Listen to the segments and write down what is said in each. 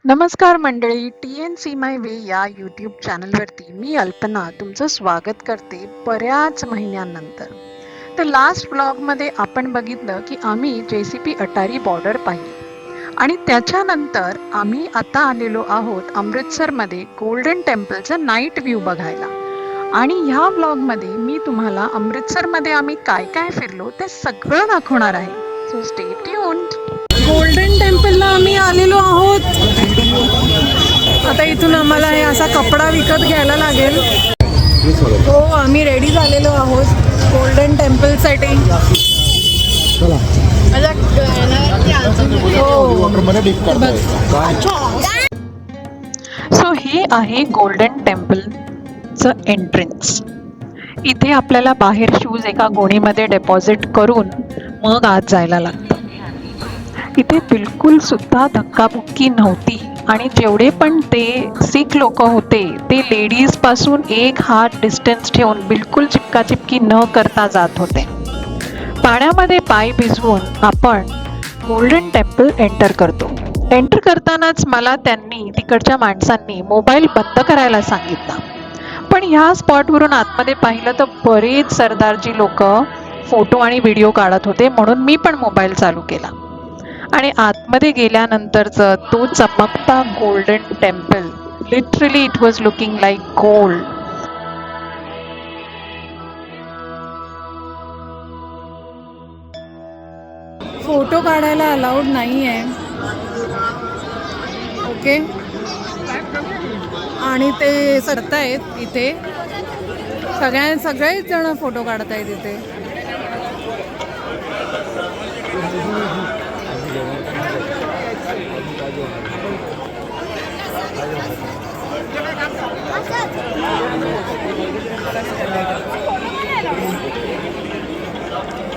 नमस्कार मंडळी, TNC my way या यूट्यूब चॅनलवरती मी अल्पना तुमचं स्वागत करते बऱ्याच महिन्यांनंतर. तर लास्ट ब्लॉगमध्ये आपण बघितलं की आम्ही JCP अटारी बॉर्डर पाहिली आणि त्याच्यानंतर आम्ही आता आलेलो आहोत अमृतसरमध्ये गोल्डन टेम्पलचा नाईट व्ह्यू बघायला. आणि ह्या ब्लॉगमध्ये मी तुम्हाला अमृतसरमध्ये आम्ही काय काय फिरलो ते सगळं दाखवणार आहे. So stay tuned. गोल्डन टेम्पलला आम्ही आलेलो आहोत. आता इथून आम्हाला हे असा कपडा विकत घ्यायला लागेल. हो, आम्ही रेडी झालेलो आहोत गोल्डन टेम्पलसाठी. सो हे आहे गोल्डन टेम्पलचं एंट्रन्स. इथे आपल्याला बाहेर शूज एका गोणीमध्ये डेपॉझिट करून मग आत जायला लागतं. इथे बिलकुल सुद्धा धक्काबुक्की नव्हती आणि जेवढे पण ते सिख लोक होते ते लेडीज पासून एक हात डिस्टन्स ठेवून बिलकुल चिपकाचिपकी न करता जात होते. पाण्यामध्ये पाय भिजवून आपण गोल्डन टेम्पल एंटर करतो. एंटर करतानाच मला त्यांनी तिकडच्या माणसांनी मोबाईल बंद करायला सांगितला. पण ह्या स्पॉटवरून आतमध्ये पाहिलं तर बरेच सरदारजी लोक फोटो आणि व्हिडिओ काढत होते, म्हणून मी पण मोबाईल चालू केला. आणि आतमध्ये गेल्यानंतरचं तो चमकता golden temple, literally it was looking like gold. Photo काढायला अलाउड नाही आहे, ओके. आणि ते सरतायत इथे, सगळेच जण फोटो काढतायत इथे.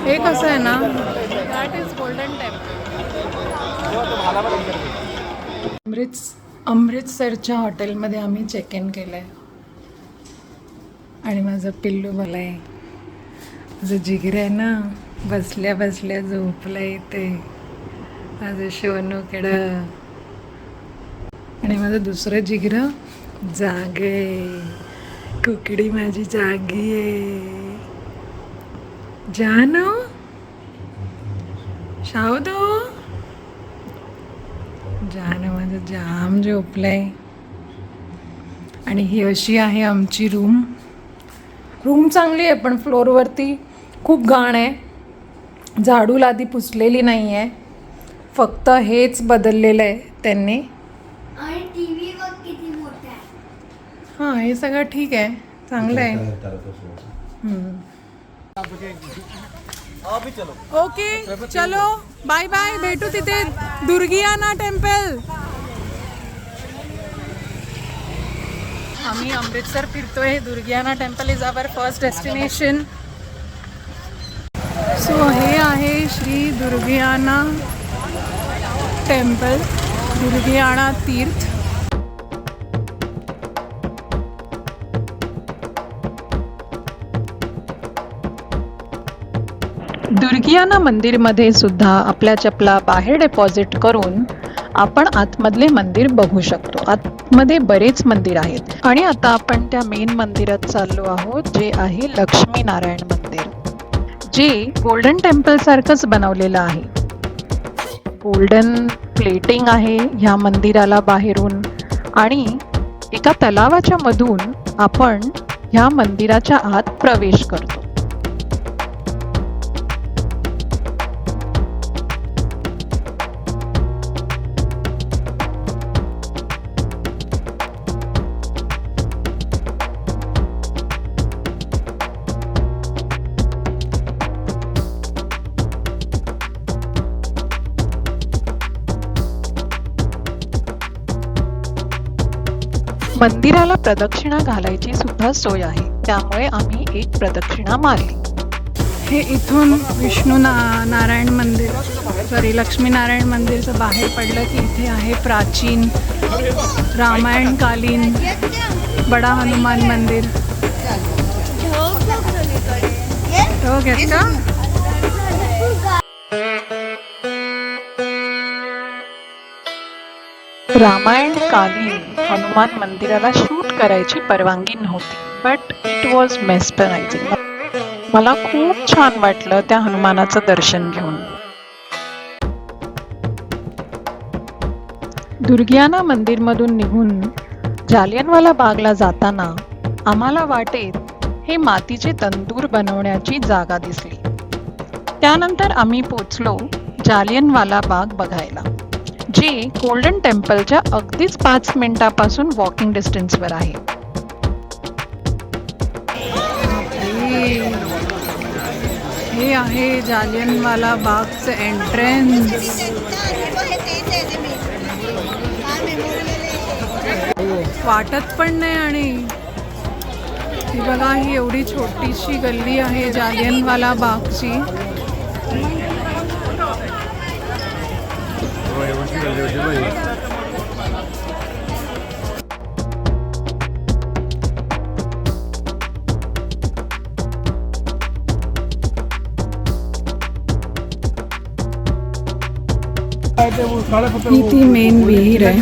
हे कसं आहे ना, दॅट इज गोल्डन टेम्पल. अमृतसरच्या हॉटेलमध्ये आम्ही चेक इन केलं आहे आणि माझं पिल्लू मला आहे, माझं जिगर आहे ना, बसल्या बसल्या झोपलं इथे, माझं शोनू केडं. आणि माझं दुसरं जिगर जागे, कुकडी माझी जागी आहे. जानू, शावदो, जानू माझं जाम झोपलंय. आणि ही अशी आहे आमची रूम. चांगली आहे पण फ्लोअरवरती खूप घाण आहे. झाडू लादी पुसलेली नाही आहे, फक्त हेच बदललेलं आहे त्यांनी. आणि टीव्ही बघ किती मोठा आहे. हां, हे सगळं ठीक आहे, चांगलं आहे. ओके, चलो बाय बाय, भेटू तिथे दुर्गियाना टेम्पल. आम्ही अमृतसर फिरतोय. Durgiana temple is our first destination. So हे आहे श्री दुर्गियाना टेम्पल, दुर्गियाना तीर्थ. दुर्गियाना मंदिरमध्ये सुद्धा आपल्या चपला बाहेर डेपॉझिट करून आपण आतमधले मंदिर बघू शकतो. आतमध्ये बरेच मंदिर आहेत आणि आता आपण त्या मेन मंदिरात चाललो आहोत, जे आहे लक्ष्मीनारायण मंदिर, जे गोल्डन टेम्पल सारखंच बनवलेलं आहे. गोल्डन प्लेटिंग आहे ह्या मंदिराला बाहेरून आणि एका तलावाच्या मधून आपण ह्या मंदिराच्या आत प्रवेश करतो. मंदिराला प्रदक्षिणा घालायची सुद्धा सोय आहे, त्यामुळे आम्ही एक प्रदक्षिणा मारली. हे इथून नारायण मंदिर, लक्ष्मीनारायण मंदिरचं बाहेर पडलं की इथे आहे प्राचीन रामायणकालीन बडा हनुमान मंदिर. हो का? रामायण कालीन हनुमान मंदिराला शूट करायची परवानगी नव्हती, बट इट वॉज मेस्परायझिंग. मला खूप छान वाटलं त्या हनुमानाचं दर्शन घेऊन. दुर्गियाना मंदिरमधून निघून जालियनवाला बागला जाताना आम्हाला वाटेत हे मातीचे तंदूर बनवण्याची जागा दिसली. त्यानंतर आम्ही पोचलो जालियनवाला बाग बघायला, जे गोल्डन टेम्पलच्या अगदीच 5 मिनिटापासून वॉकिंग डिस्टन्सवर आहे. हे आहे जालियनवाला बागचं एंट्रन्स. वाटत पण नाही. आणि ही बघा, ही एवढी छोटीशी गल्ली आहे जालियनवाला बागची. ही ती मेन विहीर आहे.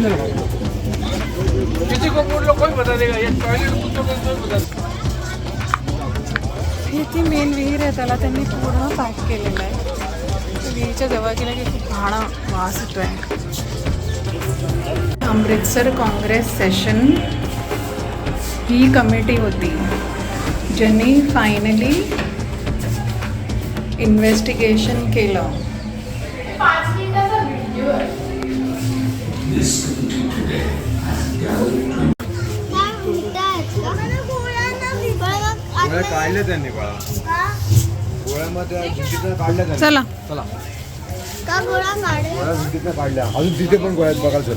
ही ती मेन विहीर आहे, त्याला त्यांनी पूर्ण पॅक केलेलं आहे. विहीरच्या जवळ गेलं की खूप घाणा वास येतोय. अमृतसर काँग्रेस सेशन ही कमिटी होती ज्यांनी फायनली इन्व्हेस्टिगेशन केलं. काढले त्यांनी गोळ्यामध्ये काढल्या. चला चला का गोळा काढले? गोळ्या भिंतीतनं काढल्या. अजून तिथे पण गोळ्यात बघाल सर.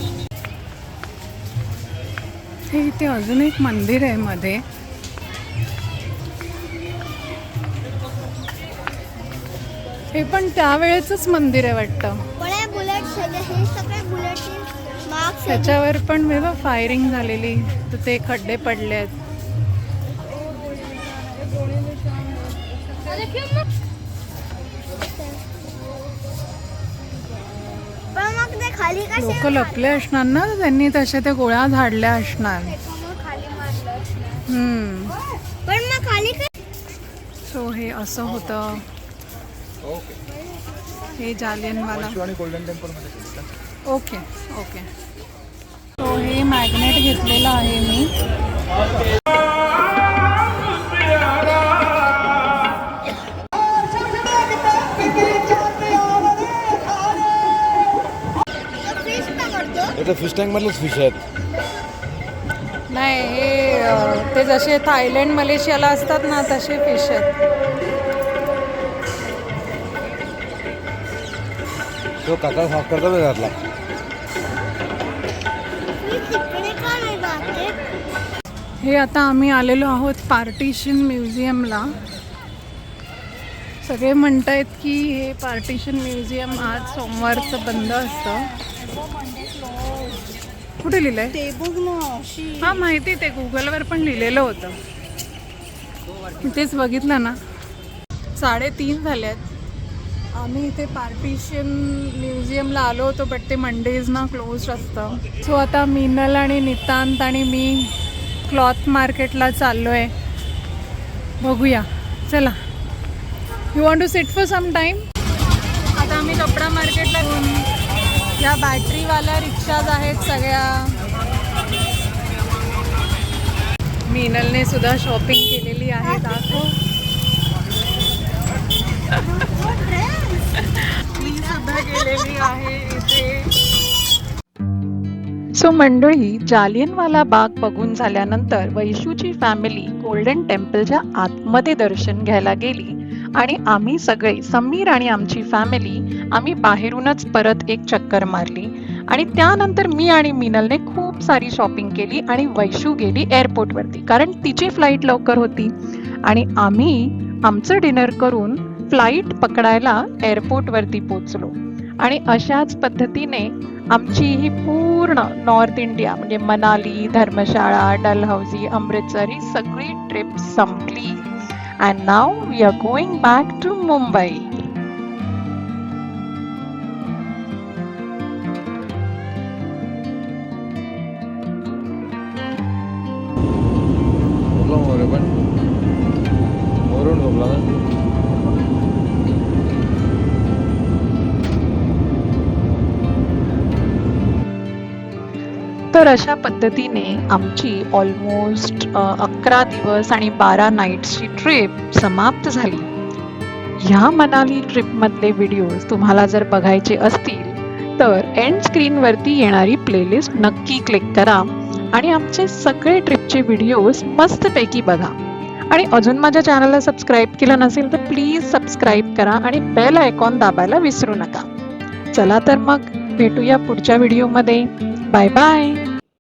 हे इथे अजून एक मंदिर आहे मध्ये. हे पण त्यावेळेचंच मंदिर आहे वाटतं. गोळ्या बुलेट हे सगळे बुलेटचे मार्क्स. त्याच्यावर पण मी फायरिंग झालेली, तर ते खड्डे पडले आहेत. पण मग ते खाली कसे लोक लपले असणार ना, त्यांनी तशा त्या गोळ्या झाडल्या असणार. खाली मारलं? पण मग खाली सो हे असं होतं. हे जालियनवाला. गोल्डन टेम्पल मध्ये. Okay okay. सो हे मॅग्नेट घेतलेलं आहे मी. फिश टँक मधलेच फिश आहेत. नाही, हे ते जसे थायलंड मलेशियाला असतात ना तसे फिश आहेत. तो काका साफ करता मी घातला. हे आता आम्ही आलेलो आहोत पार्टिशन म्युझियमला. सगळे म्हणतायत की हे पार्टिशन म्युझियम आज सोमवारचं बंद असतं. कुठे लिहिलंय? हा माहिती, ते गुगलवर पण लिहिलेलं होतं. तेच बघितलं ना. 3:30 झाल्यात. आम्ही इथे पार्टिशन म्युझियमला आलो होतो, बट ते मंडेज ना क्लोज असतं. सो आता मिनल आणि नितांत आणि मी क्लॉथ मार्केटला चाललो आहे. बघूया, चला. You want to sit for some time? आता आम्ही कपडा मार्केटला घेऊन, या बॅटरीवाल्या रिक्षाज आहेत सगळ्या. मिनलने सुद्धा शॉपिंग केलेली आहे. दाखव. मी सुद्धा गेलेली आहे इथे. सो मंडळी, जालियनवाला बाग बघून झाल्यानंतर वैशूची फॅमिली गोल्डन टेम्पलच्या आतमध्ये दर्शन घ्यायला गेली आणि आम्ही सगळे, समीर आणि आमची फॅमिली, आम्ही बाहेरूनच परत एक चक्कर मारली. आणि त्यानंतर मी आणि मिनलने खूप सारी शॉपिंग केली आणि वैशू गेली एअरपोर्टवरती, कारण तिची फ्लाईट लवकर होती. आणि आम्ही आमचं डिनर करून फ्लाईट पकडायला एअरपोर्टवरती पोचलो. आणि अशाच पद्धतीने आमची ही पूर्ण नॉर्थ इंडिया म्हणजे मनाली, धर्मशाळा, डलहौसी, अमृतसर ही सगळी ट्रिप संपली. And now we are going back to Mumbai. तर अशा पद्धतीने आमची ऑलमोस्ट 11 दिवस आणि 12 नाईट्सची ट्रिप समाप्त झाली. ह्या मनाली ट्रिपमधले व्हिडिओज तुम्हाला जर बघायचे असतील तर एंड स्क्रीनवरती येणारी प्लेलिस्ट नक्की क्लिक करा आणि आमचे सगळे ट्रिपचे व्हिडिओज मस्तपैकी बघा. आणि अजून माझ्या चॅनलला सबस्क्राईब केलं नसेल तर प्लीज सबस्क्राईब करा आणि बेल आयकॉन दाबायला विसरू नका. चला तर मग भेटूया पुढच्या व्हिडिओमध्ये. Bye bye.